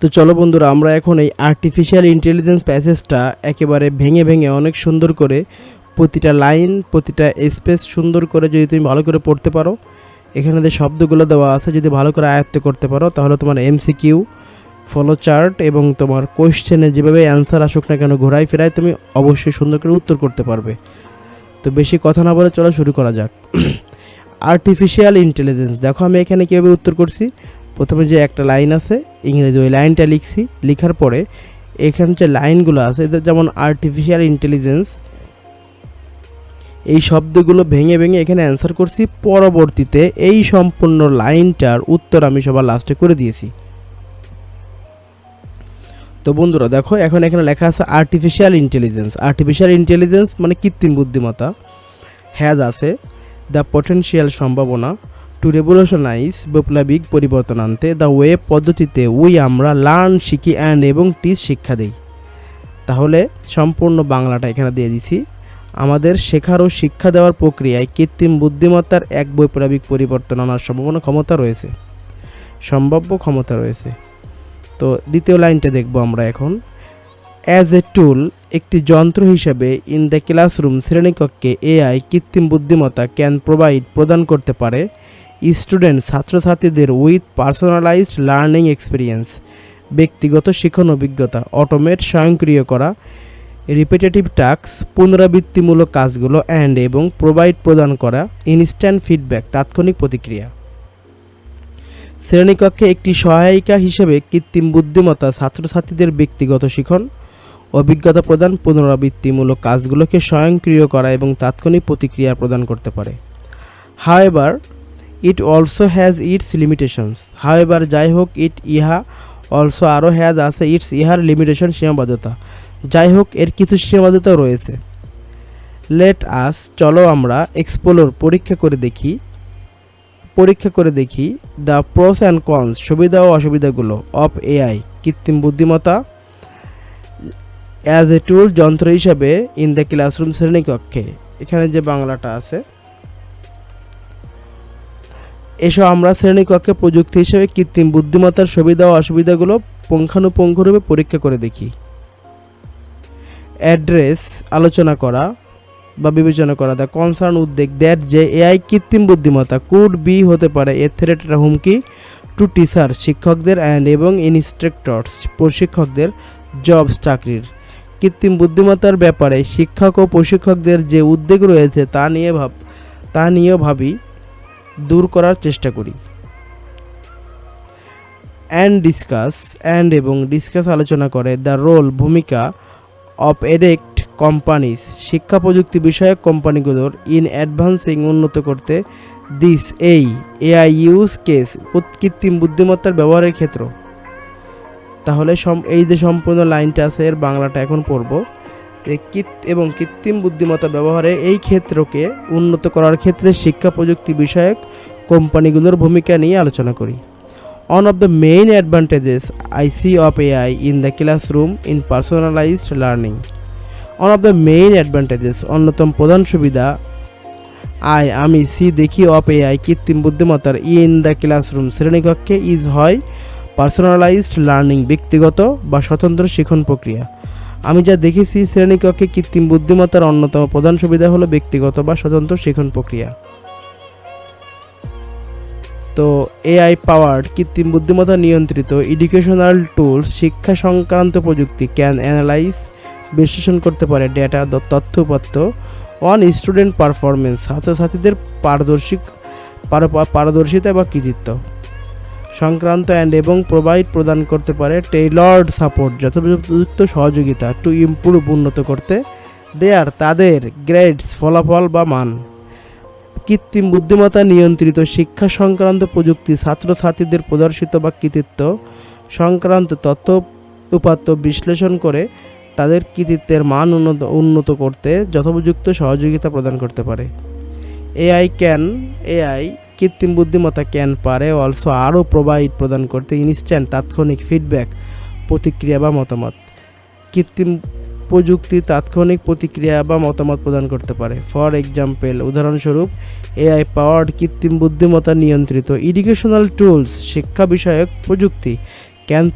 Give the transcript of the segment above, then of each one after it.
তো চলো বন্ধুরা, আমরা এখন এই আর্টিফিশিয়াল ইন্টেলিজেন্স প্যাসেজটা একেবারে ভেঙে ভেঙে অনেক সুন্দর করে প্রতিটা লাইন, প্রতিটা স্পেস সুন্দর করে যদি তুমি ভালো করে পড়তে পারো, এখানে যে শব্দগুলো দেওয়া আছে যদি ভালো করে আয়ত্ত করতে পারো, তাহলে তোমার এমসিকিউ, ফলো চার্ট এবং তোমার কোয়েশ্চেনে যেভাবে অ্যান্সার আসুক না কেন ঘোরায় ফেরায় তুমি অবশ্যই সুন্দর করে উত্তর করতে পারবে। তো বেশি কথা না বলে চলো শুরু করা যাক। আর্টিফিশিয়াল ইন্টেলিজেন্স, দেখো আমি এখানে কীভাবে উত্তর করছি। প্রথমে যে একটা লাইন আছে ইংরেজি, ওই লাইনটা লিখছি, লেখার পরে এখানে যে লাইনগুলো আছে যেমন আর্টিফিশিয়াল ইন্টেলিজেন্স, এই শব্দগুলো ভেঙে ভেঙে এখানে অ্যান্সার করছি। পরবর্তীতে এই সম্পূর্ণ লাইনটার উত্তর আমি সবার লাস্টে করে দিয়েছি। তো বন্ধুরা দেখো, এখন এখানে লেখা আছে আর্টিফিশিয়াল ইন্টেলিজেন্স। আর্টিফিশিয়াল ইন্টেলিজেন্স মানে কৃত্রিম বুদ্ধিমত্তা। হ্যাজ আছে দ্য পটেনশিয়াল, সম্ভাবনা, টু রেভলিউশনাইজ, বৈপ্লবিক পরিবর্তন আনতে, দ্য ওয়ে, পদ্ধতিতে, উই, আমরা, লার্ন, শিখি, অ্যান্ড, এবং টিচ, শিক্ষা দেই। তাহলে সম্পূর্ণ বাংলাটা এখানে দিয়ে দিছি। আমাদের শেখার ও শিক্ষা দেওয়ার প্রক্রিয়ায় কৃত্রিম বুদ্ধিমত্তার এক বৈপ্লবিক পরিবর্তন আনার সম্ভাব্য ক্ষমতা রয়েছে। তো দ্বিতীয় লাইনটা দেখব আমরা এখন। অ্যাজ এ টুল, একটি যন্ত্র হিসাবে, ইন দ্য ক্লাসরুম, শ্রেণীকক্ষে, এআই, কৃত্রিম বুদ্ধিমত্তা, ক্যান প্রদান করতে পারে স্টুডেন্ট, ছাত্রছাত্রীদের উইথ পার্সোনালাইজড লার্নিং এক্সপিরিয়েন্স, ব্যক্তিগত শিক্ষণ অভিজ্ঞতা, অটোমেট, স্বয়ংক্রিয় করা, রিপিটেটিভ টাস্ক, পুনরাবৃত্তিমূলক কাজগুলো, অ্যান্ড, এবং প্রদান করা ইনস্ট্যান্ট ফিডব্যাক, তাৎক্ষণিক প্রতিক্রিয়া। শ্রেণীকক্ষে একটি সহায়িকা হিসেবে কৃত্রিম বুদ্ধিমত্তা ছাত্রছাত্রীদের ব্যক্তিগত শিখন, অভিজ্ঞতা প্রদান, পুনরাবৃত্তিমূলক কাজগুলোকে স্বয়ংক্রিয় করা এবং তাৎক্ষণিক প্রতিক্রিয়া প্রদান করতে পারে। However it also has its limitations, however, যাই হোক, অলসো, আরও, হ্যাজ আছে, ইহার লিমিটেশন, সীমাবদ্ধতা, যাই হোক, এর কিছু সীমাবদ্ধতা রয়েছে। লেট আস, চলো আমরা, এক্সপ্লোর, পরীক্ষা করে দেখি দ্য প্রোস অ্যান্ড কনস, সুবিধা ও অসুবিধাগুলো, অফ এআই, কৃত্রিম বুদ্ধিমত্তা, অ্যাজ এ টুল, যন্ত্র হিসাবে, ইন দ্য ক্লাসরুম, শ্রেণীকক্ষে। এখানে যে বাংলাটা আছে, এসব আমরা শ্রেণীকক্ষে প্রযুক্তি হিসেবে কৃত্রিম বুদ্ধিমত্তার সুবিধা ও অসুবিধাগুলো পুঙ্খানুপুঙ্খরূপে পরীক্ষা করে দেখি। অ্যাড্রেস, আলোচনা করা বা বিবেচনা করা, দ্য কনসার্ন, উদ্বেগ, দ্যাট, যে এআই, কৃত্রিম বুদ্ধিমত্তা, কুড বি, হতে পারে, এ থ্রেট, হুমকি, টু টিচার, শিক্ষকদের, অ্যান্ড, এবং ইনস্ট্রাক্টরস, প্রশিক্ষকদের, জবস, চাকরির। কৃত্রিম বুদ্ধিমত্তার ব্যাপারে শিক্ষক ও প্রশিক্ষকদের যে উদ্বেগ রয়েছে তা নিয়েও ভাবি, দূর করার চেষ্টা করি। এবং ডিসকাস, আলোচনা করে, দ্য রোল, ভূমিকা, অফ এডেক্ট কোম্পানিজ, শিক্ষা প্রযুক্তি বিষয়ক কোম্পানিগুলোর, ইন অ্যাডভান্সিং, উন্নত করতে, দিস, এই, এআই ইউজ কেস, কৃত্রিম বুদ্ধিমত্তার ব্যবহারের ক্ষেত্র। তাহলে এই যে সম্পূর্ণ লাইনটা আছে এর বাংলাটা এখন পড়ব। এবং কৃত্রিম বুদ্ধিমত্তা ব্যবহারে এই ক্ষেত্রকে উন্নত করার ক্ষেত্রে শিক্ষা প্রযুক্তি বিষয়ক কোম্পানিগুলোর ভূমিকা নিয়ে আলোচনা করি। One of the main advantages I see of AI in the classroom in personalized learning. One of the main advantages, অন্যতম প্রধান সুবিধা, আমি দেখি, অফ AI, কৃত্রিম বুদ্ধিমত্তার, ইন দ্য ক্লাসরুম, শ্রেণীকক্ষে, ইজ, হয়, পার্সোনালাইজড লার্নিং, ব্যক্তিগত বা স্বতন্ত্র শিক্ষণ প্রক্রিয়া। আমি যা দেখেছি, শ্রেণীকক্ষে কৃত্রিম বুদ্ধিমত্তার অন্যতম প্রধান সুবিধা হলো ব্যক্তিগত বা স্বতন্ত্র শিক্ষণ প্রক্রিয়া। তো এআই পাওয়ার্ড, কৃত্রিম বুদ্ধিমত্তা নিয়ন্ত্রিত এডুকেশনাল টুলস, শিক্ষা সংক্রান্ত প্রযুক্তি, ক্যান অ্যানালাইজ, বিশ্লেষণ করতে পারে, ডেটা, তথ্য উপাত্ত, অন স্টুডেন্ট পারফরমেন্স, ছাত্রছাত্রীদের পারদর্শিতা বা কৃতিত্ব সংক্রান্ত, অ্যান্ড, এবং প্রদান করতে পারে টেইলর্ড সাপোর্ট, যথোপযুক্ত সহযোগিতা, টু ইমপ্রুভ, উন্নত করতে, তাদের গ্রেডস, ফলাফল বা মান। কৃত্রিম বুদ্ধিমত্তা নিয়ন্ত্রিত শিক্ষা সংক্রান্ত প্রযুক্তি ছাত্রছাত্রীদের প্রদর্শিত বা কৃতিত্ব সংক্রান্ত তথ্য উপাত্ত বিশ্লেষণ করে তাদের কৃতিত্বের মান উন্নত করতে যথোপযুক্ত সহযোগিতা প্রদান করতে পারে। এআই কৃত্রিম বুদ্ধিমত্তা ক্যান, পারে, অলসো, আরও, প্রদান করতে ইনস্ট্যান্ট, তাৎক্ষণিক, ফিডব্যাক, প্রতিক্রিয়া বা মতামত। কৃত্রিম প্রযুক্তি তাৎক্ষণিক প্রতিক্রিয়া বা মতামত প্রদান করতে পারে। ফর এক্সাম্পল, উদাহরণস্বরূপ, এআই পাওয়ার্ড, কৃত্রিম বুদ্ধিমত্তা নিয়ন্ত্রিত এডুকেশনাল টুলস, শিক্ষা বিষয়ক প্রযুক্তি, ক্যান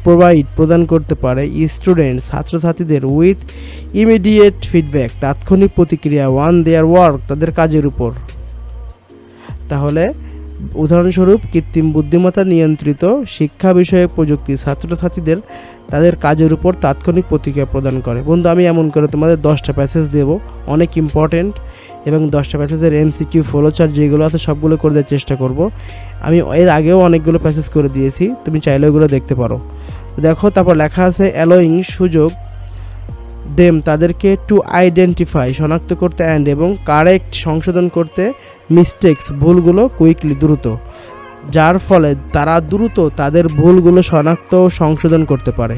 প্রদান করতে পারে স্টুডেন্ট ছাত্রছাত্রীদের উইথ ইমিডিয়েট ফিডব্যাক তাৎক্ষণিক প্রতিক্রিয়া ওয়ান দেয়ার ওয়ার্ক তাদের কাজের উপর। তাহলে উদাহরণস্বরূপ কৃত্রিম বুদ্ধিমত্তা নিয়ন্ত্রিত শিক্ষা বিষয়ক প্রযুক্তি ছাত্রছাত্রীদের তাদের কাজের উপর তাৎক্ষণিক প্রতিক্রিয়া প্রদান করে। বন্ধু, আমি এমন করে তোমাদের 10টা প্যাসেজ দেব, অনেক ইম্পর্টেন্ট, এবং 10টা প্যাসেজের এমসিকিউ ফলোচার্ট যেগুলো আছে সবগুলো করে দেওয়ার চেষ্টা করব। আমি এর আগেও অনেকগুলো প্যাসেজ করে দিয়েছি, তুমি চাইলে ওগুলো দেখতে পারো। দেখো, তারপর লেখা আছে অ্যালোয়িং সুযোগ দেম তাদেরকে টু আইডেন্টিফাই শনাক্ত করতে অ্যান্ড এবং কারেক্ট সংশোধন করতে মিস্টেক্স ভুলগুলো কুইকলি দ্রুত, যার ফলে তারা দ্রুত তাদের ভুলগুলো শনাক্ত ও সংশোধন করতে পারে।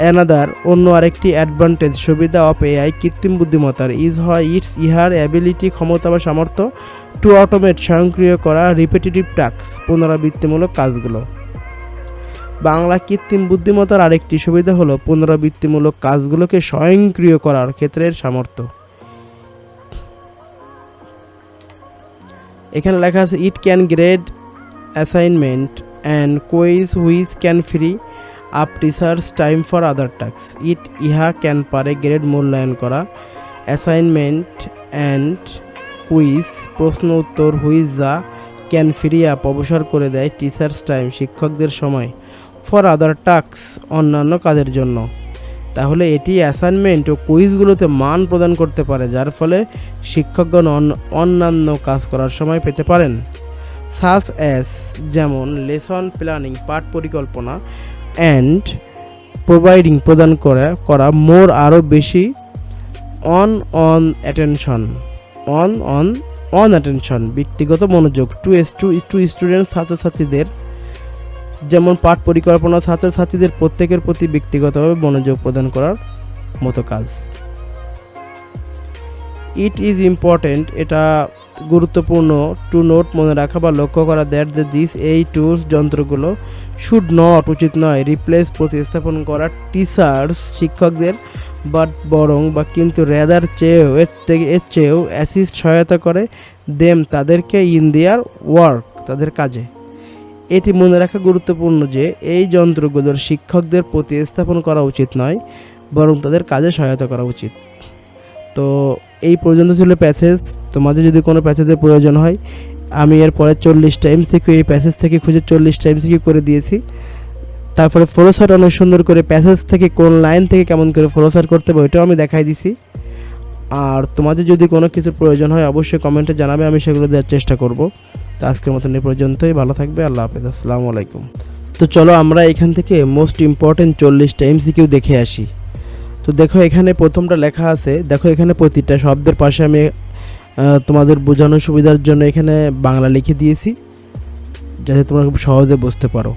অ্যানাদার অন্য আরেকটি অ্যাডভান্টেজ সুবিধা অফ এআই কৃত্রিম বুদ্ধিমত্তার ইহার অ্যাবিলিটি ক্ষমতা বা সামর্থ্য টু অটোমেট স্বয়ংক্রিয় করা রিপিটেটিভ টাস্ক পুনরাবৃত্তিমূলক কাজগুলো। বাংলা কৃত্রিম বুদ্ধিমত্তার আরেকটি সুবিধা হলো পুনরাবৃত্তিমূলক কাজগুলোকে স্বয়ংক্রিয় করার ক্ষেত্রের সামর্থ্য। এখানে লেখা আছে it can grade assignment and quiz which can free up research time for other task. ইহা ক্যান পারে গ্রেড মূল্যায়ন করা, অ্যাসাইনমেন্ট অ্যান্ড কুইজ প্রশ্ন উত্তর হুইচ যা ক্যান ফ্রি আপ অবসর করে দেয় টিচার্স টাইম শিক্ষকদের সময় ফর আদার টাস্ক অন্যান্য কাজের জন্য। তাহলে এটি অ্যাসাইনমেন্ট ও কুইজগুলোতে মান প্রদান করতে পারে, যার ফলে শিক্ষকগণ অন্যান্য কাজ করার সময় পেতে পারেন। সাস অ্যাস যেমন লেসন প্ল্যানিং পাঠ পরিকল্পনা অ্যান্ড প্রদান করা মোর আরও বেশি অন অ্যাটেনশন ব্যক্তিগত মনোযোগ টু স্টুডেন্ট ছাত্রছাত্রীদের, যেমন পাঠ পরিকল্পনা ছাত্রছাত্রীদের প্রত্যেকের প্রতি ব্যক্তিগতভাবে মনোযোগ প্রদান করার মতো কাজ। ইট ইজ ইম্পর্টেন্ট এটা গুরুত্বপূর্ণ টু নোট মনে রাখা বা লক্ষ্য করা দ্যাট দিস এই টুলস যন্ত্রগুলো শুড নট উচিত নয় রিপ্লেস প্রতিস্থাপন করা টিচার্স শিক্ষকদের বাট বরং বা কিন্তু রেদার এর চেয়েও অ্যাসিস্ট সহায়তা করে দেম তাদেরকে ইন দেয়ার ওয়ার্ক তাদের কাজে। এটি মনে রাখা গুরুত্বপূর্ণ যে এই যন্ত্রগুলোর শিক্ষকদের প্রতিস্থাপন করা উচিত নয়, বরং তাদের কাজে সহায়তা করা উচিত। তো এই পর্যন্ত ছিল প্যাসেজ। তোমাদের যদি কোনো প্যাসেজের প্রয়োজন হয়, আমি এরপরে 40টা এমসিকিউ এই প্যাসেজ থেকে খুঁজে 40টা এমসিকিউ করে দিয়েছি। তারপরে ফ্লোচার্ট অনেক সুন্দর করে প্যাসেজ থেকে কোন লাইন থেকে কেমন করে ফ্লোচার্ট করতে হবে ওইটাও আমি দেখাই দিছি। আর তোমাদের যদি কোনো কিছুর প্রয়োজন হয় অবশ্যই কমেন্টে জানাবে, আমি সেগুলো দেওয়ার চেষ্টা করব। তো আজকের মতন এই পর্যন্তই, ভালো থাকবে, আল্লাহ হাফেজ, আসসালামু আলাইকুম। তো চলো আমরা এখান থেকে মোস্ট ইম্পর্টেন্ট 40টা এমসিকিউ দেখে আসি। তো দেখো এখানে প্রথমটা লেখা আছে, দেখো এখানে প্রতিটা শব্দের পাশে আমি তোমাদের বোঝানোর সুবিধার জন্য এখানে বাংলা লিখে দিয়েছি, যাতে তোমরা খুব সহজে বুঝতে পারো।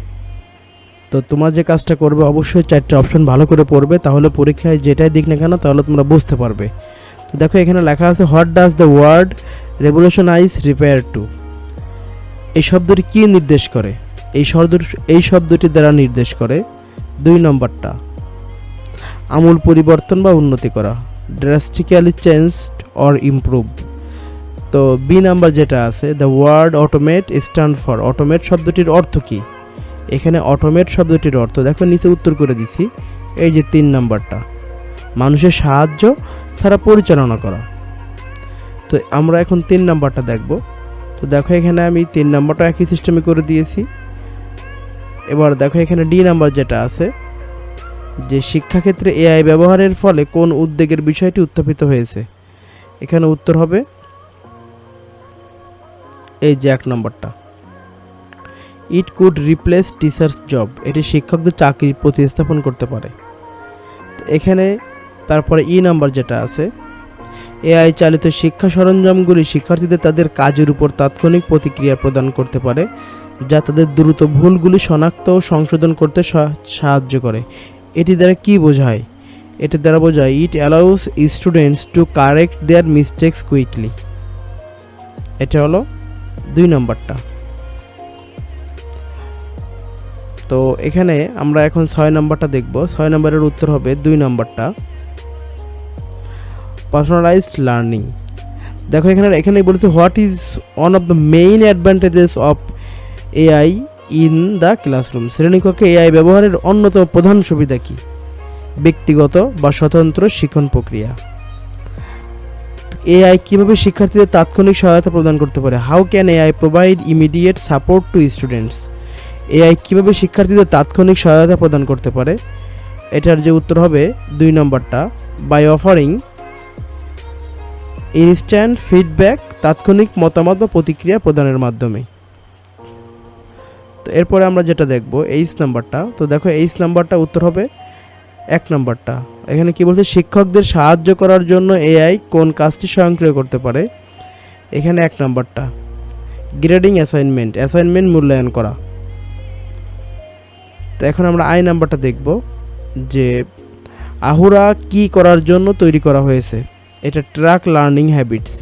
তো তোমার যে কাজটা করবে অবশ্যই 4টা অপশন ভালো করে পড়বে, তাহলে পরীক্ষায় যেটাই দিক না কেন তাহলে তোমরা বুঝতে পারবে। তো দেখো এখানে লেখা আছে what does the word revolutionize refer to. এই শব্দটি কি নির্দেশ করে? এই শব্দটি দ্বারা নির্দেশ করে 2 নম্বরটা আমূল পরিবর্তন বা উন্নতি করা, ড্রাস্টিক্যালি চেঞ্জড অর ইমপ্রুভ। তো বি নাম্বার যেটা আছে the word automate stand for. Automate শব্দটির অর্থ কি? এখানে অটোমেট শব্দটির অর্থ দেখো নিচে উত্তর করে দিছি, এই যে 3 নাম্বারটা মানুষের সাহায্য ছাড়া পরিচালনা করা। তো আমরা এখন 3 নাম্বারটা দেখব। তো দেখো এখানে আমি 3 নাম্বারটা একই সিস্টেমে করে দিয়েছি। এবার দেখো এখানে ডি নাম্বার যেটা আছে যে শিক্ষাক্ষেত্রে এআই ব্যবহারের ফলে কোন উদ্বেগের বিষয়টি উত্থাপিত হয়েছে। এখানে উত্তর হবে এই যে 1 নম্বরটা, it could replace teachers job. এটি শিক্ষকদের চাকরি প্রতিস্থাপন করতে পারে। এখানে তারপরে ই নাম্বার যেটা আছে এআই চালিত শিক্ষা সরঞ্জামগুলি শিক্ষার্থীদের তাদের কাজের উপর তাৎক্ষণিক প্রতিক্রিয়া প্রদান করতে পারে, যা তাদের দ্রুত ভুলগুলি শনাক্ত ও সংশোধন করতে সাহায্য করে। এটি দ্বারা কি বোঝায়? এটি দ্বারা বোঝায় it allows students to correct their mistakes quickly. এটা হলো 2 নম্বরটা। তো এখানে আমরা এখন 6 নম্বরটা দেখব। 6 নম্বরের উত্তর হবে 2 নম্বরটা পার্সোনালাইজড লার্নিং। দেখো এখানে বলেছে what is one of the main advantages of AI in the classroom. শ্রেণীকক্ষে এআই ব্যবহারের অন্যতম প্রধান সুবিধা কি? ব্যক্তিগত বা স্বতন্ত্র শিক্ষণ প্রক্রিয়া। এআই কিভাবে শিক্ষার্থীদের তাৎক্ষণিক সহায়তা প্রদান করতে পারে? How can AI provide immediate support to students? AI কিভাবে শিক্ষার্থীদের তাৎক্ষণিক সহায়তা প্রদান করতে পারে? এটার যে উত্তর হবে 2 নম্বরটা, বাই অফারিং ইনস্ট্যান্ট ফিডব্যাক, তাৎক্ষণিক মতামত বা প্রতিক্রিয়া প্রদানের মাধ্যমে। তো এরপরে আমরা যেটা দেখব এইচ নাম্বারটা। তো দেখো এইচ নাম্বারটা উত্তর হবে 1 নম্বরটা। এখানে কি বলছে? শিক্ষকদের সাহায্য করার জন্য এআই কোন কাজটি স্বয়ংক্রিয় করতে পারে? এখানে 1 নম্বরটা, গ্রেডিং অ্যাসাইনমেন্ট মূল্যায়ন করা। তো এখন আমরা আই নাম্বারটা দেখব যে আহুরা কি করার জন্য তৈরি করা হয়েছে? এটা ট্র্যাক লার্নিং হ্যাবিটস।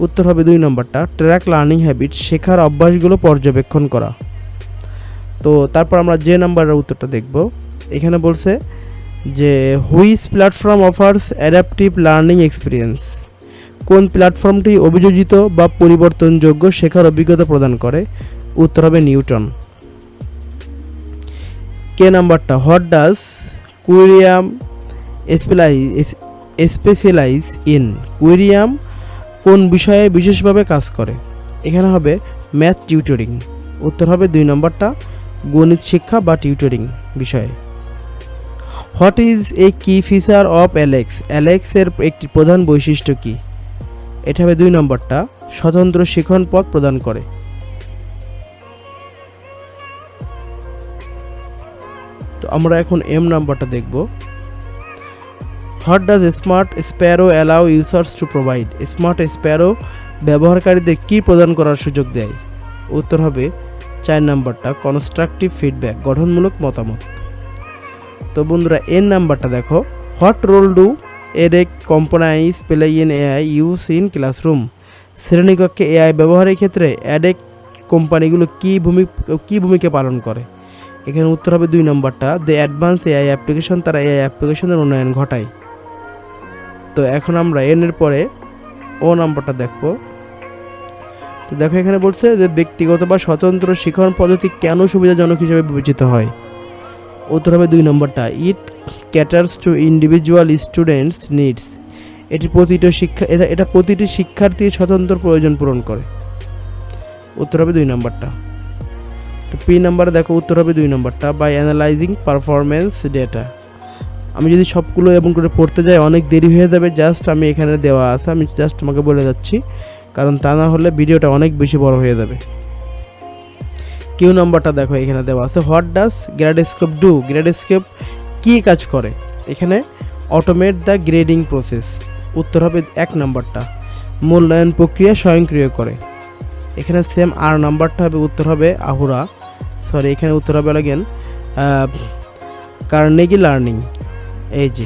উত্তর হবে 2 নম্বরটা, ট্র্যাক লার্নিং হ্যাবিটস, শেখার অভ্যাসগুলো পর্যবেক্ষণ করা। তো তারপর আমরা যে নাম্বারের উত্তরটা দেখব। এখানে বলছে যে which platform offers adaptive learning experience? কোন প্ল্যাটফর্মটি অভিযোজিত বা পরিবর্তনযোগ্য শেখার অভিজ্ঞতা প্রদান করে? উত্তর হবে নিউটন। কে নাম্বারটা, হোয়াট ডাজ কুইরিয়াম স্পেশালাইজ ইন? কুইরিয়াম কোন বিষয়ে বিশেষভাবে কাজ করে? এখানে হবে ম্যাথ টিউটরিং। উত্তর হবে 2 নম্বরটা, গণিত শিক্ষা বা টিউটরিং বিষয়ে। হোয়াট ইজ এ কি ফিচার অফ অ্যালেক্স? অ্যালেক্সের একটি প্রধান বৈশিষ্ট্য কি? এটা হবে 2 নম্বরটা, স্বতন্ত্র শিখন পথ প্রদান করে। তো আমরা এখন এম নাম্বারটা দেখব। What does smart Sparrow allow users to provide? Smart Sparrow ব্যবহারকারীদের কি প্রদান করার সুযোগ দেয়? উত্তর হবে 4 নম্বরটা, কনস্ট্রাকটিভ ফিডব্যাক, গঠনমূলক মতামত। তো বন্ধুরা এন নাম্বারটা দেখো, what role do edtech companies play in AI use in classroom? শ্রেণীকক্ষে এআই ব্যবহারের ক্ষেত্রে এডেক কোম্পানিগুলো কি ভূমিকা পালন করে? এখানে উত্তর হবে 2 নম্বরটা, দ্য অ্যাডভান্স এআই অ্যাপ্লিকেশন, তারা এআই অ্যাপ্লিকেশনের উন্নয়ন ঘটায়। তো এখন আমরা এন এর পরে ও নাম্বারটা দেখব। তো দেখো এখানে বলছে যে ব্যক্তিগত বা স্বতন্ত্র শিক্ষণ পদ্ধতি কেন সুবিধাজনক হিসেবে বিবেচিত হয়? উত্তর হবে 2 নম্বরটা, it caters to individual students needs. এটা প্রতিটি শিক্ষার্থীর স্বতন্ত্র প্রয়োজন পূরণ করে। উত্তর হবে 2 নম্বরটা। তো পি নাম্বারে দেখো উত্তর হবে 2 নম্বরটা, বাই অ্যানালাইজিং পারফরমেন্স ডেটা। আমি যদি সবগুলো এবং করে পড়তে যাই অনেক দেরি হয়ে যাবে, জাস্ট আমি এখানে দেওয়া আছে, আমি জাস্ট তোমাকে বলে যাচ্ছি, কারণ তা না হলে ভিডিওটা অনেক বেশি বড় হয়ে যাবে। কিউ নাম্বারটা দেখো এখানে দেওয়া আছে, হোয়াট ডাজ গ্রেডস্কোপ ডু? গ্রেডস্কোপ কি কাজ করে? এখানে অটোমেট দ্য গ্রেডিং প্রসেস। উত্তর হবে 1 নম্বরটা, মূল্যায়ন প্রক্রিয়া স্বয়ংক্রিয় করে। এখানে সেম আর নাম্বারটা হবে, উত্তর হবে আহুরা, সরি এখানে উত্তর হবে লাগেন কার্নেগি লার্নিং। এই যে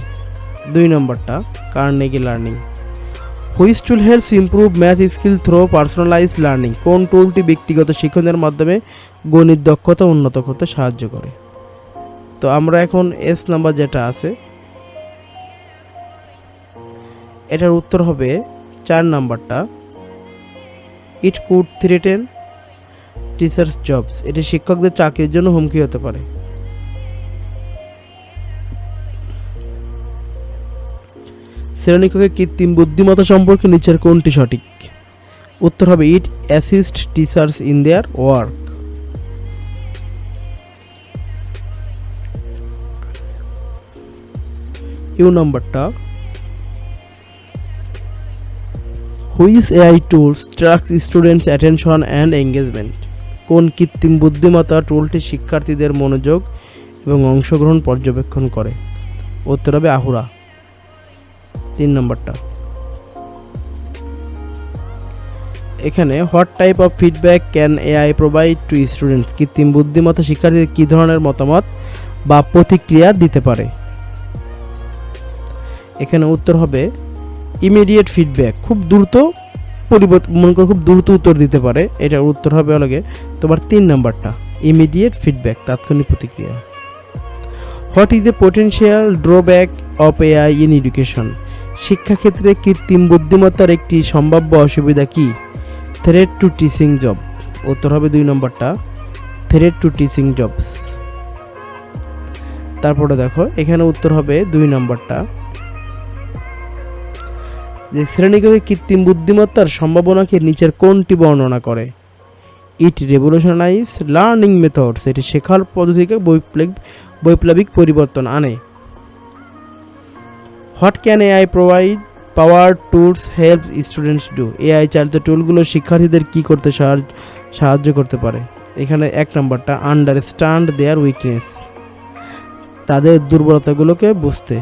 2 নম্বরটা, Carnegie learning. Which tool helps improve math skill through personalized learning? কোন টুলটি ব্যক্তিগত শিক্ষণের মাধ্যমে গণিত দক্ষতা উন্নত করতে সাহায্য করে? তো আমরা এখন এস নাম্বার যেটা আছে এটার উত্তর হবে 4 নাম্বারটা, it could threaten teachers jobs. এটি শিক্ষকদের চাকরির জন্য হুমকি হতে পারে। শ্রেণীকক্ষে কৃত্রিম বুদ্ধিমত্তা সম্পর্কে নিচের কোনটি সঠিক? উত্তর হবে it assist teachers in their work. ইউ নাম্বারটা, which AI tools tracks students attention and engagement? কোন কৃত্রিম বুদ্ধিমত্তা টুলটি শিক্ষার্থীদের মনোযোগ এবং অংশগ্রহণ পর্যবেক্ষণ করে? উত্তর হবে আহুরা। 3 নম্বরটা, এখানে what type of feedback can AI provide to students? কৃত্রিম বুদ্ধিমত্তা শিক্ষার্থীদের কী ধরনের মতামত বা প্রতিক্রিয়া দিতে পারে? এখানে উত্তর হবে ইমিডিয়েট ফিডব্যাক, খুব দ্রুত মনে করো খুব দ্রুত উত্তর দিতে পারে। এটার উত্তর হবে লাগে তোমার 3 নম্বরটা, ইমিডিয়েট ফিডব্যাক, তাৎক্ষণিক প্রতিক্রিয়া। What is the potential drawback of AI in education? শিক্ষাক্ষেত্রে কৃত্রিম বুদ্ধিমত্তার একটি সম্ভাব্য অসুবিধা কি? Threat to teaching job. উত্তর হবে 2 নম্বরটা, থ্রেট টু টিচিং জবস। তারপরে দেখো এখানে উত্তর হবে 2 নম্বরটা, যে শ্রেণীকক্ষে কৃত্রিম বুদ্ধিমত্তার সম্ভাবনাকে নিচের কোনটি বর্ণনা করে? ইট রেভলিউশনাইজ লার্নিং মেথডস, এটি শেখার পদ্ধতিকে বৈপ্লবিক পরিবর্তন আনে। What can AI provide power tools help students do, AI চালিত টুলগুলো শিক্ষার্থীদের কি করতে সাহায্য করতে পারে? এখানে 1 নম্বরটা, আন্ডারস্ট্যান্ড দেয়ার উইকনেস, তাদের দুর্বলতাগুলোকে বুঝতে।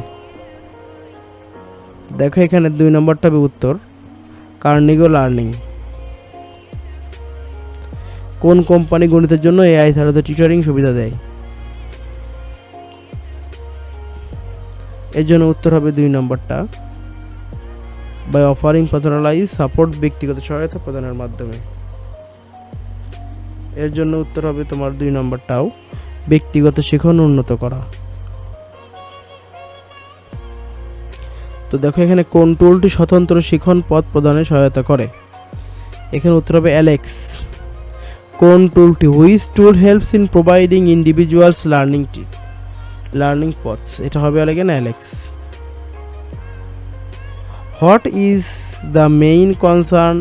দেখো এখানে 2 নম্বরটা হবে উত্তর, কার্নিগো লার্নিং। কোন কোম্পানি গণিতের জন্য এআই চালিত টিউটরিং সুবিধা দেয়? এর জন্য উত্তর হবে 2 নম্বরটা, বাই অফারিং পার্সোনালাইজ সাপোর্ট, ব্যক্তিগত সহায়তা প্রদানের মাধ্যমে। এর জন্য উত্তর হবে তোমার 2 নম্বরটাও, ব্যক্তিগত শিখন উন্নত করা। তো দেখো এখানে কোন টুলটি স্বতন্ত্র শিখন পথ প্রদানে সহায়তা করে? এখানে উত্তর হবে অ্যালেক্স। কোন টুলটি, which tool helps in providing individuals learning pothos, এটা হবে এখানে Alex. What is the main concern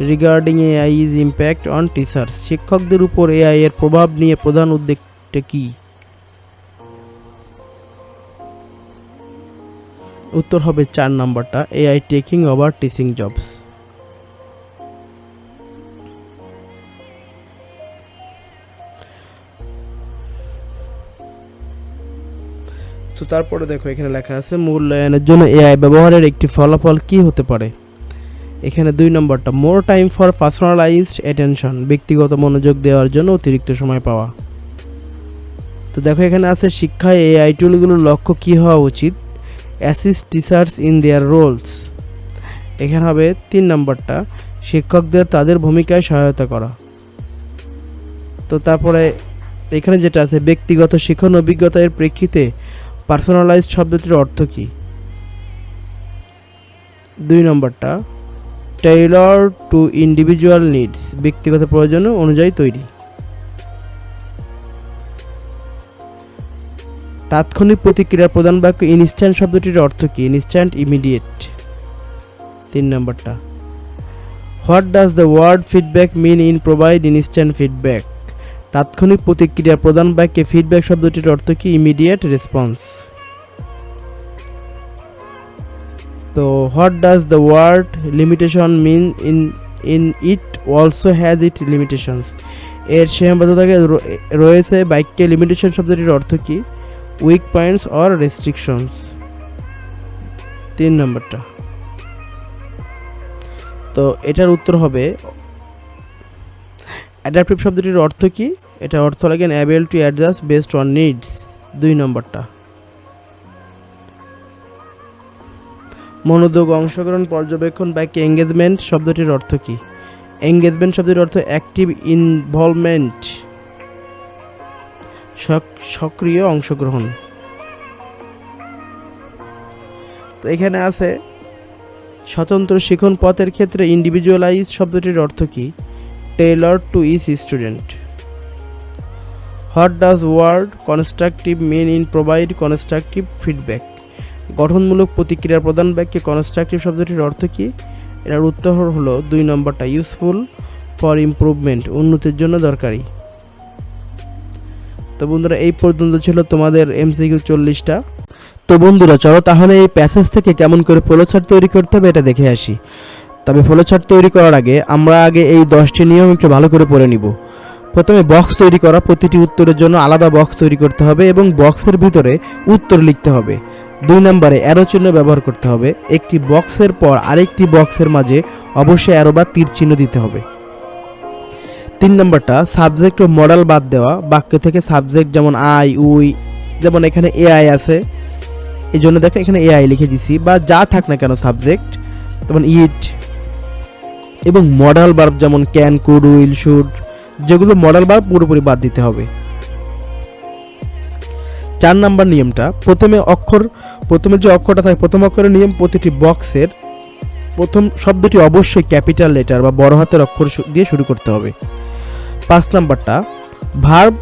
regarding AI is impact on teachers, শিক্ষকদের উপর এআই এর প্রভাব নিয়ে প্রধান উদ্বেগটা কি? উত্তর হবে 4 নম্বরটা, AI taking over teaching jobs. তো তারপরে দেখো এখানে লেখা আছে মূল্যায়নের জন্য এআই ব্যবহারের একটি ফলাফল কি হতে পারে? এখানে 2 নম্বরটা, more time for personalised attention, ব্যক্তিগত মনোযোগ দেওয়ার জন্য অতিরিক্ত সময় পাওয়া। তো দেখো এখানে আছে শিক্ষায় এআই টুলগুলোর লক্ষ্য কি হওয়া উচিত? Assist teachers in their roles. এখানে হবে 3 নম্বরটা, শিক্ষকদের তাদের ভূমিকায় সহায়তা করা। তো তারপরে এখানে যেটা আছে, ব্যক্তিগত শিক্ষণ অভিজ্ঞতার প্রেক্ষিতে পার্সোনালাইজড শব্দটির অর্থ কি? 2 নম্বরটা, টেইলর টু ইন্ডিভিজুয়াল নিডস, ব্যক্তিগত প্রয়োজন অনুযায়ী তৈরি। তাৎক্ষণিক প্রতিক্রিয়ার প্রধান বাক্য ইনস্ট্যান্ট শব্দটির অর্থ কি? Instant, immediate. 3 নম্বরটা, what does the word feedback mean in provide instant feedback, তাৎক্ষণিক প্রতিক্রিয়ার প্রধান বাক্যে ফিডব্যাক শব্দটির অর্থ কি? Immediate response. তো what does the word limitation mean in it also has it limitations, এর সীমাবদ্ধতাকে রয়েছে বাক্যে লিমিটেশন শব্দটির অর্থ কি? Week points or restrictions. 3 নম্বরটা, তো এটার উত্তর হবে অ্যাডাপটিভ শব্দটির অর্থ কি? এটা অর্থ লাগে able to adjust based on needs. 2 নম্বরটা, মনোযোগ, অংশগ্রহণ, পর্যবেক্ষণ বাক্যে এঙ্গেজমেন্ট শব্দটির অর্থ কি? এঙ্গেজমেন্ট শব্দটির অর্থ অ্যাক্টিভ ইনভলভমেন্ট, সক্রিয় অংশগ্রহণ। তো এখানে আছে স্বতন্ত্র শিখন পথের ক্ষেত্রে ইন্ডিভিজুয়ালাইজ শব্দটির অর্থ কি? Tailor to each student. What does word constructive mean in provide constructive feedback, গঠনমূলক প্রতিক্রিয়ার প্রধান বাক্যে কনস্ট্রাকটিভ শব্দটির অর্থ কি? এর উত্তর হলো 2 নম্বরটা, ইউজফুল ফর ইমপ্রুভমেন্ট, উন্নতির জন্য দরকারি। তো বন্ধুরা এই পর্যন্ত ছিল তোমাদের এমসিকিউ 40টা। তো বন্ধুরা চলো তাহলে এই প্যাসেজ থেকে কেমন করে ফ্লোচার্ট তৈরি করতে হবে এটা দেখে আসি। তবে ফ্লোচার্ট তৈরি করার আগে আমরা এই 10টি নিয়ম একটু ভালো করে পড়ে নিব। প্রথমে বক্স তৈরি করা, প্রতিটি উত্তরের জন্য আলাদা বক্স তৈরি করতে হবে এবং বক্সের ভিতরে উত্তর লিখতে হবে। 2 নম্বরে অ্যারো চিহ্ন ব্যবহার করতে হবে, একটি বক্সের পর আরেকটি বক্সের মাঝে অবশ্যই অ্যারো বা তীর চিহ্ন দিতে হবে। 3 নম্বরটা, সাবজেক্ট ও মডেল বাদ দেওয়া, বাক্য থেকে সাবজেক্ট যেমন আই, উই, যেমন এখানে এআই আছে এই জন্য দেখো এখানে এআই লিখে দিছি, বা যা থাক না কেন সাবজেক্ট, যেমন ইট, এবং মডেল ভার্ব যেমন ক্যান, কুড, উইল, শুড, যেগুলো মডেল ভার্ব পুরোপুরি বাদ দিতে হবে। 4 নম্বর নিয়মটা, প্রথমে যে অক্ষরটা থাকে প্রথম অক্ষরের নিয়ম, প্রতিটি বক্সের প্রথম শব্দটি অবশ্যই ক্যাপিটাল লেটার বা বড় হাতের অক্ষর দিয়ে শুরু করতে হবে। 5 নম্বরটা, ভার্ব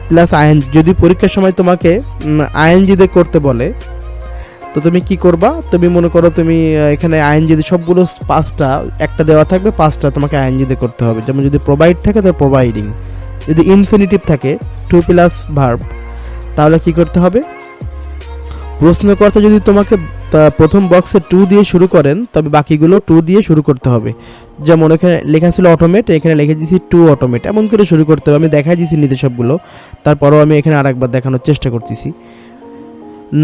প্লাস আইএনজি। যদি পরীক্ষার সময় তোমাকে আইএনজি দিয়ে করতে বলে, তো তুমি কি করবা, তুমি মনে করো তুমি এখানে আইএনজি দিয়ে সবগুলো 5টা, একটা দেওয়া থাকবে 5টা তোমাকে আইএনজি দিয়ে করতে হবে। যেমন যদি প্রোভাইড থাকে তো প্রোভাইডিং, যদি ইনফিনিটিভ থাকে টু প্লাস ভার্ব, তাহলে কি করতে হবে, প্রশ্নকর্তা যদি তোমাকে প্রথম বক্সে টু দিয়ে শুরু করেন, তবে বাকিগুলো টু দিয়ে শুরু করতে হবে। যেমন এখানে লেখা ছিল অটোমেট, এখানে লিখে দিয়েছি টু অটোমেট, এমন করে শুরু করতে হবে। আমি দেখাই দিয়েছি নিতে সবগুলো, তারপরেও আমি এখানে আরেকবার দেখানোর চেষ্টা করতেছি।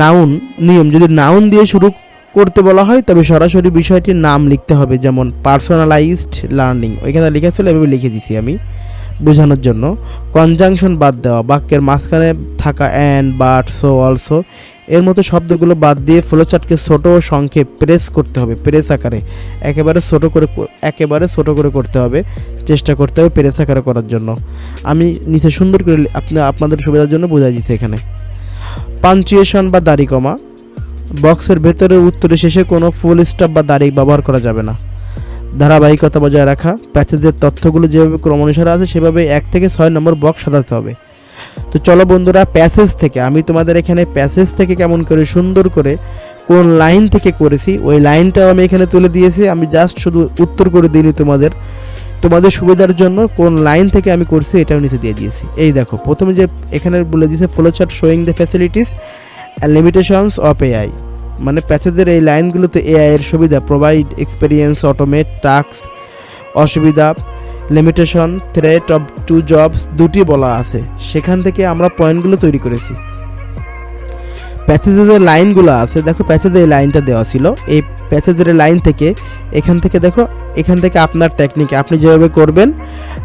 নাউন নিয়ম, যদি নাউন দিয়ে শুরু করতে বলা হয় তবে সরাসরি বিষয়টির নাম লিখতে হবে। যেমন পার্সোনালাইজড লার্নিং, ওইখানে লেখা ছিল, এভাবে লিখে দিছি আমি বোঝানোর জন্য। কনজাংশন বাদ দেওয়া, বাক্যের মাঝখানে থাকা অ্যান্ড, বাট, সো, অলসো এর মতো শব্দগুলো বাদ দিয়ে ফ্লোচার্টকে ছোট ও সংক্ষেপ প্রেস করতে হবে, প্রেস আকারে একেবারে ছোট করে করতে হবে, চেষ্টা করতে হবে প্রেস আকারে করার জন্য। আমি নিচে সুন্দর করে আপনাদের সুবিধার জন্য বোঝাই দিচ্ছি এখানে। পাঞ্চুয়েশন বা দাড়ি কমা, বক্সের ভেতরে উত্তরের শেষে কোনো ফুল স্টপ বা দাড়ি ব্যবহার করা যাবে না। ধারাবাহিকতা বজায় রাখা, প্যাসেজের তথ্যগুলো যেভাবে ক্রমানুসারে আছে সেভাবে 1 থেকে 6 নম্বর বক্স সাজাতে হবে। তো চলো বন্ধুরা, প্যাসেজ থেকে আমি তোমাদের এখানে প্যাসেজ থেকে কেমন করে সুন্দর করে কোন লাইন থেকে করেছি ওই লাইনটাও আমি এখানে তুলে দিয়েছি। আমি জাস্ট শুধু উত্তর করে দিইনি, তোমাদের সুবিধার জন্য কোন লাইন থেকে আমি করছি এটাও নিচে দিয়ে দিয়েছি। এই দেখো, প্রথমে যে এখানে বলে দিয়েছে flowchart showing the facilities and limitations of AI, মানে প্যাসেজের এই লাইনগুলোতে এআই এর সুবিধা, প্রোভাইড, এক্সপেরিয়েন্স, অটোমেট, টাস্ক, অসুবিধা, limitation, threat of to jobs দুটি বলা আছে। সেখান থেকে আমরা পয়েন্টগুলো তৈরি করেছি। প্যাসেজের যে লাইনগুলো আছে, দেখো প্যাসেজের এই লাইনটা দেওয়া ছিল, এই প্যাসেজের লাইন থেকে এখান থেকে আপনার টেকনিকে আপনি যেভাবে করবেন,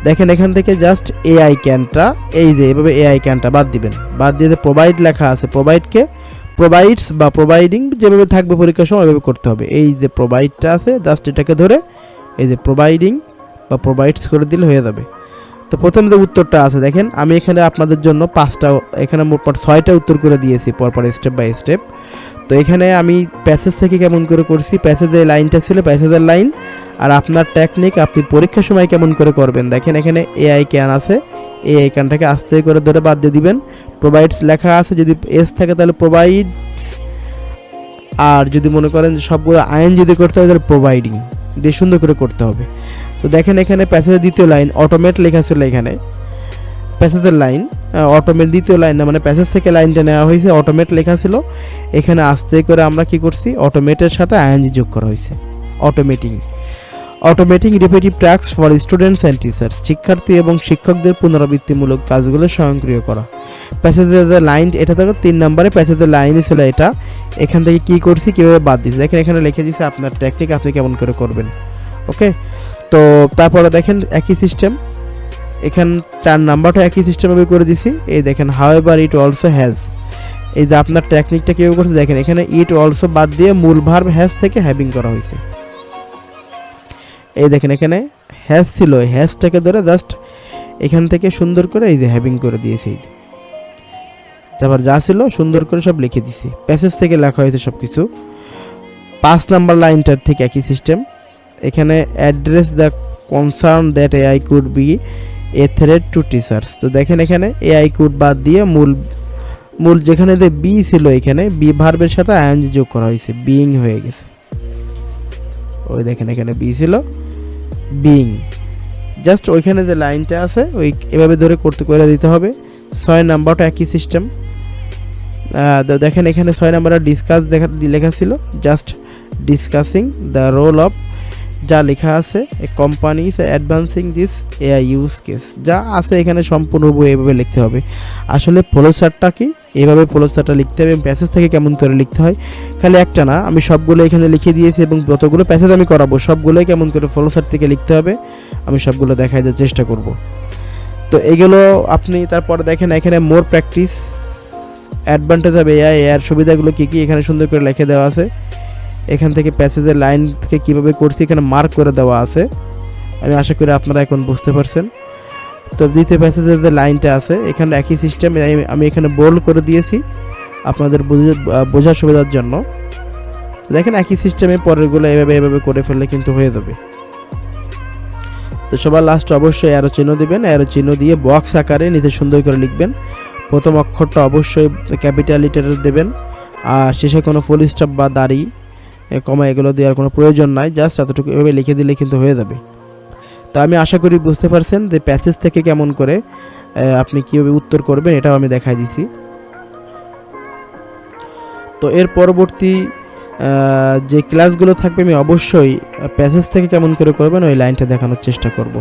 দেখেন এখান থেকে জাস্ট এআই ক্যানটা, এই যে এভাবে এআই ক্যানটা বাদ দিবেন, বাদ দিয়ে প্রোভাইড লেখা আছে, প্রোভাইডকে প্রোভাইডস বা প্রোভাইডিং যেভাবে থাকবে পরীক্ষার সময় ওইভাবে করতে হবে। এই যে প্রোভাইডটা আছে জাস্ট এটাকে ধরে এই যে প্রোভাইডিং বা প্রোভাইডস করে দিলে হয়ে যাবে। তো প্রথম যে উত্তরটা আছে দেখেন, আমি এখানে আপনাদের জন্য 5টা, এখানে মোট 6টা উত্তর করে দিয়েছি পরপর স্টেপ বাই স্টেপ। তো এখানে আমি প্যাসেজ থেকে কেমন করে করছি, প্যাসেজের লাইনটা ছিল প্যাসেজের লাইন, আর আপনার টেকনিক আপনি পরীক্ষার সময় কেমন করে করবেন। দেখেন এখানে এআই ক্যান আছে, এআই ক্যানটাকে আস্তে করে ধরে বাদ দিয়ে দিবেন। প্রোভাইডস লেখা আছে, যদি এস থাকে তাহলে প্রোভাইডস, আর যদি মনে করেন যে সবগুলো আইন যদি করতে হয় তাহলে প্রোভাইডিং দিয়ে সুন্দর করে করতে হবে। তো দেখেন এখানে প্যাসেজের দ্বিতীয় লাইন অটোমেট লেখা ছিল, এখানে প্যাসেজের লাইন অটোমেট দ্বিতীয় লাইন না, মানে প্যাসেজ থেকে লাইনটা নেওয়া হয়েছে, অটোমেট লেখা ছিল, এখানে আস্তে করে আমরা কি করছি, অটোমেটের সাথে আইএনজি যোগ করা হয়েছে। Automating repetitive task for students and teachers, শিক্ষার্থী এবং শিক্ষকদের পুনরাবৃত্তিমূলক কাজগুলো স্বয়ংক্রিয় করা। প্যাসেজের লাইন এটা দেখো 3 নম্বরে প্যাসেজের লাইনই ছিল এটা। এখান থেকে কি করছি, কীভাবে বাদ দিচ্ছি, দেখেন এখানে লিখে দিয়েছে আপনার টেকনিক আপনি কেমন করে করবেন। ওকে, তো তারপরে দেখেন একই সিস্টেম, এখান 4 নাম্বারটা একই সিস্টেমভাবে করে দিছি। এই দেখেন হাউএভার ইট অলসো হ্যাজ, এই যে আপনার টেকনিকটা কীভাবে করছে দেখেন, এখানে ইট অলসো বাদ দিয়ে মূল ভার্ব হ্যাজ থেকে হ্যাভিং করা হয়েছে। এই দেখেন এখানে হ্যাজ ছিল, হ্যাজটাকে ধরে জাস্ট এখান থেকে সুন্দর করে এই যে হ্যাভিং করে দিয়েছে। এই যে তারপর যা ছিল সুন্দর করে সব লিখে দিছি, প্যাসেজ থেকে লেখা হয়েছে সব কিছু। 5 নাম্বার লাইনটার ঠিক একই সিস্টেম, এখানে address the concern that AI could B A threat to teachers. তো দেখেন এখানে এআই কুড বাদ দিয়ে মূল যেখানে যে বি ছিল, এখানে বি ভার্বের সাথে আইএনজি যোগ করা হয়েছে, বিইং হয়ে গেছে। ওই দেখেন এখানে বি ছিল বিইং, জাস্ট ওইখানে যে লাইনটা আছে ওই এভাবে ধরে করে দিতে হবে। 6 নাম্বারটা একই সিস্টেম, দেখেন এখানে 6 নাম্বারটা ডিসকাস লেখা ছিল, just discussing the role of, যা লেখা আছে companies advancing this AI use case, যা আছে এখানে সম্পূর্ণ এভাবে লিখতে হবে। আসলে ফ্লোচার্টটা কি, এভাবে ফ্লোচার্টটা লিখতে হবে। প্যাসেজ থেকে কেমন করে লিখতে হয়, খালি একটা না, আমি সবগুলো এখানে লিখে দিয়েছি এবং যতগুলো প্যাসেজ আমি করাবো সবগুলোই কেমন করে ফ্লোচার্ট থেকে লিখতে হবে আমি সবগুলো দেখাই দেওয়ার চেষ্টা করব। তো এগুলো আপনি তারপরে দেখেন এখানে মোর প্র্যাকটিস, অ্যাডভান্টেজ হবে এআই, এর সুবিধাগুলো কী কী এখানে সুন্দর করে লিখে দেওয়া আছে। এখান থেকে প্যাসেজের লাইন থেকে কীভাবে করছি এখানে মার্ক করে দেওয়া আছে, আমি আশা করি আপনারা এখন বুঝতে পারছেন। তো দ্বিতীয় প্যাসেজের যে লাইনটা আছে এখানে একই সিস্টেম, আমি এখানে বোল্ড করে দিয়েছি আপনাদের বোঝার সুবিধার জন্য। দেখেন একই সিস্টেমে পরেরগুলো এভাবে করে ফেললে কিন্তু হয়ে যাবে। তো সবার লাস্টে অবশ্যই অ্যারো চিহ্ন দিবেন, অ্যারো চিহ্ন দিয়ে বক্স আকারে নিচে সুন্দর করে লিখবেন। প্রথম অক্ষরটা অবশ্যই ক্যাপিটাল লিটারে দেবেন, আর শেষে কোনো ফুল স্টপ বা দাড়ি কমা এগুলো দেওয়ার কোনো প্রয়োজন নাই, জাস্ট এতটুকু এভাবে লিখে দিলে কিন্তু হয়ে যাবে। তো আমি আশা করি বুঝতে পারছেন যে প্যাসেজ থেকে কেমন করে আপনি কীভাবে উত্তর করবেন এটাও আমি দেখাই দিছি। তো এর পরবর্তী যে ক্লাসগুলো থাকবে আমি অবশ্যই প্যাসেজ থেকে কেমন করে করবেন ওই লাইনটা দেখানোর চেষ্টা করব।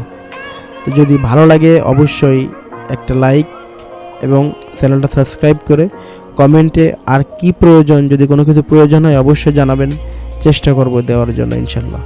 তো যদি ভালো লাগে অবশ্যই একটা লাইক এবং চ্যানেলটা সাবস্ক্রাইব করে কমেন্টে আর কি প্রয়োজন, যদি কোনো কিছু প্রয়োজন হয় অবশ্যই জানাবেন, চেষ্টা করব দেওয়ার জন্য ইনশাল্লাহ।